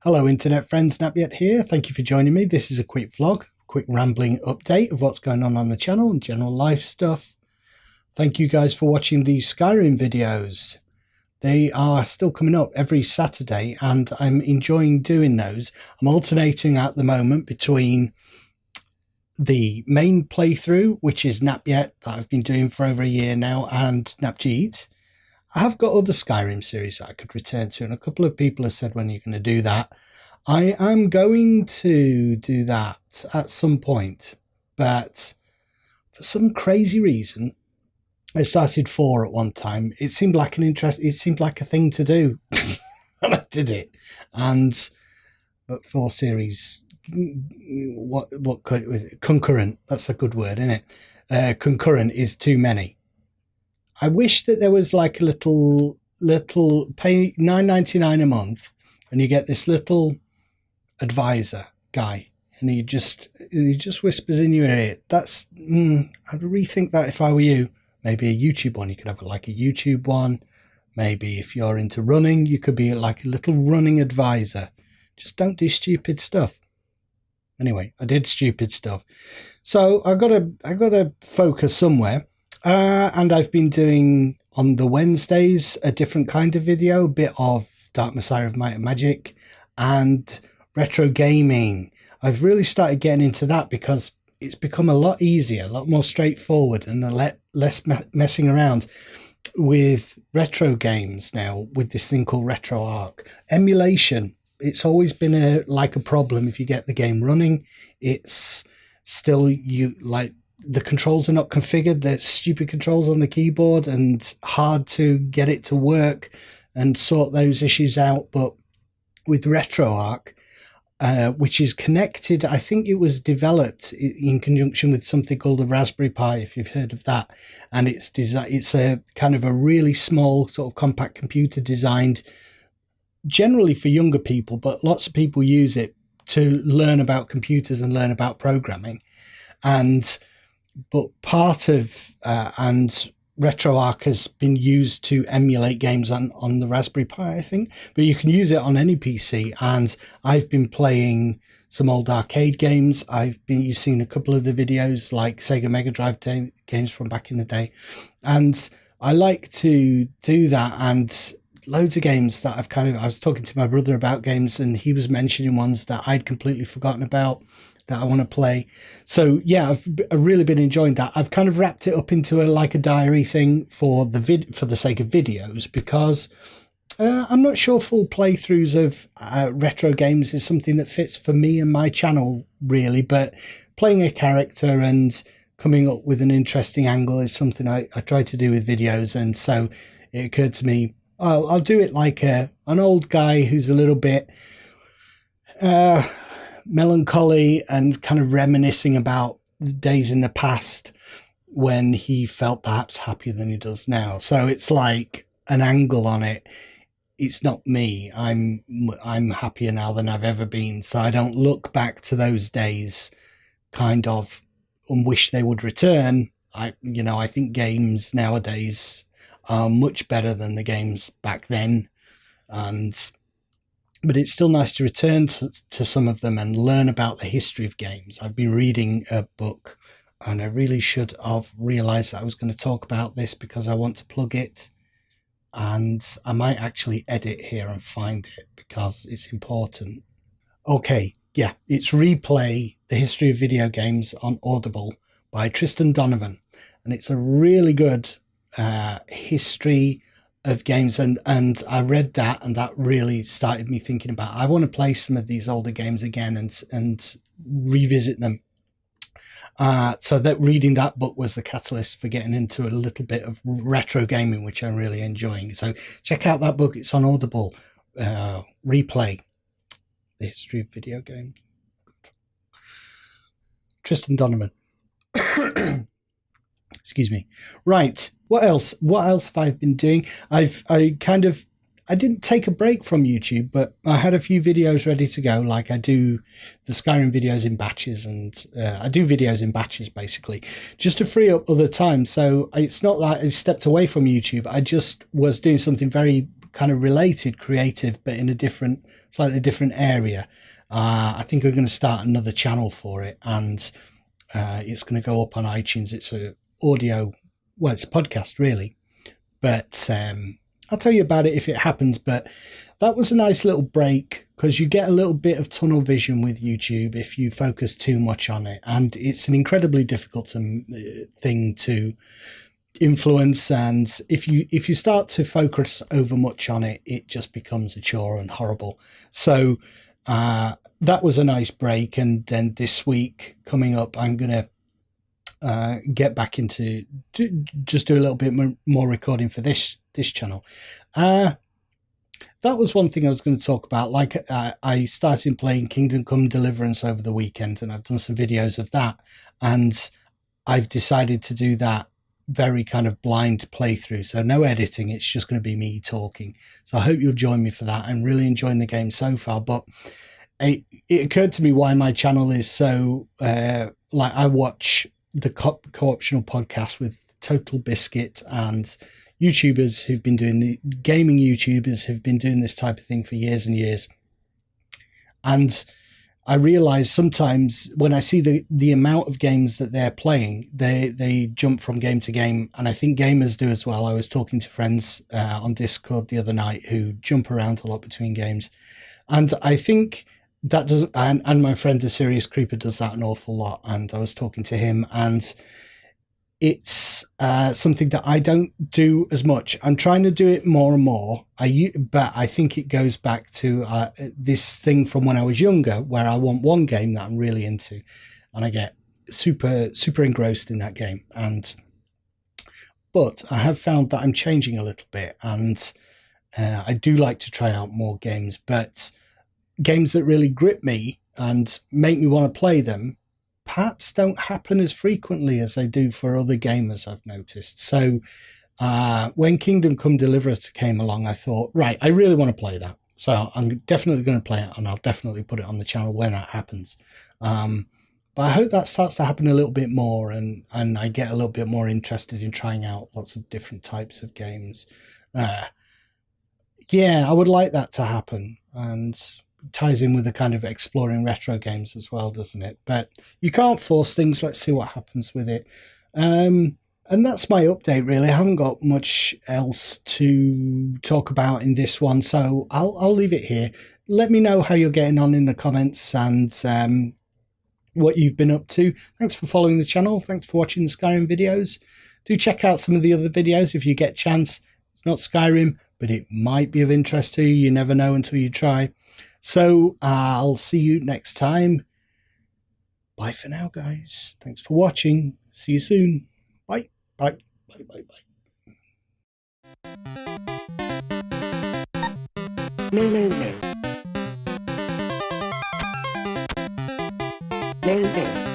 Hello internet friends, Napyet here. Thank you for joining me. This is a quick vlog, quick rambling update of what's going on the channel and general life stuff. Thank you guys for watching these Skyrim videos. They are still coming up every Saturday and I'm enjoying doing those. I'm alternating at the moment between the main playthrough, which is Napyet, that I've been doing for over a year now, and Napyet. I have got other Skyrim series that I could return to, and a couple of people have said when you're going to do that. I am going to do that at some point, but for some crazy reason, I started 4 at one time. It seemed like it seemed like a thing to do, and I did it. But 4 series, concurrent? That's a good word, isn't it? Concurrent is too many. I wish that there was like a little pay $9.99 a month and you get this little advisor guy and he just whispers in your ear. That's I'd rethink that if I were you. Maybe a YouTube one. You could have like a YouTube one. Maybe if you're into running, you could be like a little running advisor. Just don't do stupid stuff. Anyway, I did stupid stuff. So I gotta focus somewhere. And I've been doing on the Wednesdays a different kind of video, a bit of Dark Messiah of Might and Magic and retro gaming. I've really started getting into that because it's become a lot easier, a lot more straightforward and a lot less messing around with retro games now with this thing called RetroArch. Emulation, it's always been a problem if you get the game running. It's still the controls are not configured. They're stupid controls on the keyboard and hard to get it to work and sort those issues out. But with RetroArch, which is connected, I think it was developed in conjunction with something called a Raspberry Pi, if you've heard of that. And it's a kind of a really small sort of compact computer designed generally for younger people, but lots of people use it to learn about computers and learn about programming. But part of and RetroArch has been used to emulate games on the Raspberry Pi, I think, but you can use it on any PC. And I've been playing some old arcade games. You've seen a couple of the videos like Sega Mega Drive games from back in the day, and I like to do that. And loads of games that I was talking to my brother about games, and he was mentioning ones that I'd completely forgotten about that I want to play. So yeah, I've really been enjoying that. I've kind of wrapped it up into a diary thing for the sake of videos, because I'm not sure full playthroughs of retro games is something that fits for me and my channel really, but playing a character and coming up with an interesting angle is something I try to do with videos. And so it occurred to me, I'll do it like an old guy who's a little bit melancholy and kind of reminiscing about the days in the past when he felt perhaps happier than he does now. So it's like an angle on it. It's not me. I'm happier now than I've ever been. So I don't look back to those days kind of and wish they would return. I think games nowadays are much better than the games back then. But it's still nice to return to some of them and learn about the history of games. I've been reading a book, and I really should have realised that I was going to talk about this because I want to plug it. And I might actually edit here and find it because it's important. Okay, yeah, it's Replay, The History of Video Games on Audible by Tristan Donovan. And it's a really good history of games, and I read that, and that really started me thinking about I want to play some of these older games again and revisit them. So that reading that book was the catalyst for getting into a little bit of retro gaming, which I'm really enjoying. So check out that book. It's on Audible. Replay, The History of Video Games. Tristan Donovan. Excuse me. Right. What else have I been doing? I didn't take a break from YouTube, but I had a few videos ready to go. Like I do the Skyrim videos in batches, and I do videos in batches basically just to free up other time. So it's not that I stepped away from YouTube. I just was doing something very kind of related, creative, but in a different, slightly different area. I think I'm going to start another channel for it, and it's going to go up on iTunes. It's a audio, well, it's a podcast really, but I'll tell you about it if it happens. But that was a nice little break, because you get a little bit of tunnel vision with YouTube if you focus too much on it, and it's an incredibly difficult thing to influence, and if you start to focus over much on it, it just becomes a chore and horrible. So that was a nice break, and then this week coming up, I'm gonna get back into just do a little bit more recording for this channel. That was one thing I was going to talk about. Like, I started playing Kingdom Come Deliverance over the weekend, and I've done some videos of that, and I've decided to do that very kind of blind playthrough, so no editing. It's just going to be me talking. So I hope you'll join me for that. I'm really enjoying the game so far, but it occurred to me why my channel is so like, I watch the co-optional podcast with Total Biscuit and YouTubers who've been doing the gaming YouTubers who've been doing this type of thing for years and years. And I realize sometimes when I see the amount of games that they're playing, they jump from game to game, and I think gamers do as well. I was talking to friends on Discord the other night who jump around a lot between games, and I think that does, and my friend the Serious Creeper does that an awful lot, and I was talking to him, and it's something that I don't do as much. I'm trying to do it more and more. But I think it goes back to this thing from when I was younger, where I want one game that I'm really into, and I get super engrossed in that game. But I have found that I'm changing a little bit, and I do like to try out more games, but games that really grip me and make me want to play them perhaps don't happen as frequently as they do for other gamers, I've noticed. So when Kingdom Come Deliverance came along, I thought, right, I really want to play that. So I'm definitely going to play it, and I'll definitely put it on the channel when that happens. But I hope that starts to happen a little bit more, and I get a little bit more interested in trying out lots of different types of games. Yeah, I would like that to happen, and ties in with the kind of exploring retro games as well, doesn't it? But you can't force things. Let's see what happens with it. And that's my update, really. I haven't got much else to talk about in this one, so I'll leave it here. Let me know how you're getting on in the comments, and what you've been up to. Thanks for following the channel. Thanks for watching the Skyrim videos. Do check out some of the other videos if you get a chance. It's not Skyrim, but it might be of interest to you. You never know until you try. So I'll see you next time. Bye for now, guys. Thanks for watching. See you soon. Bye. Bye. Bye. Bye. Bye. No.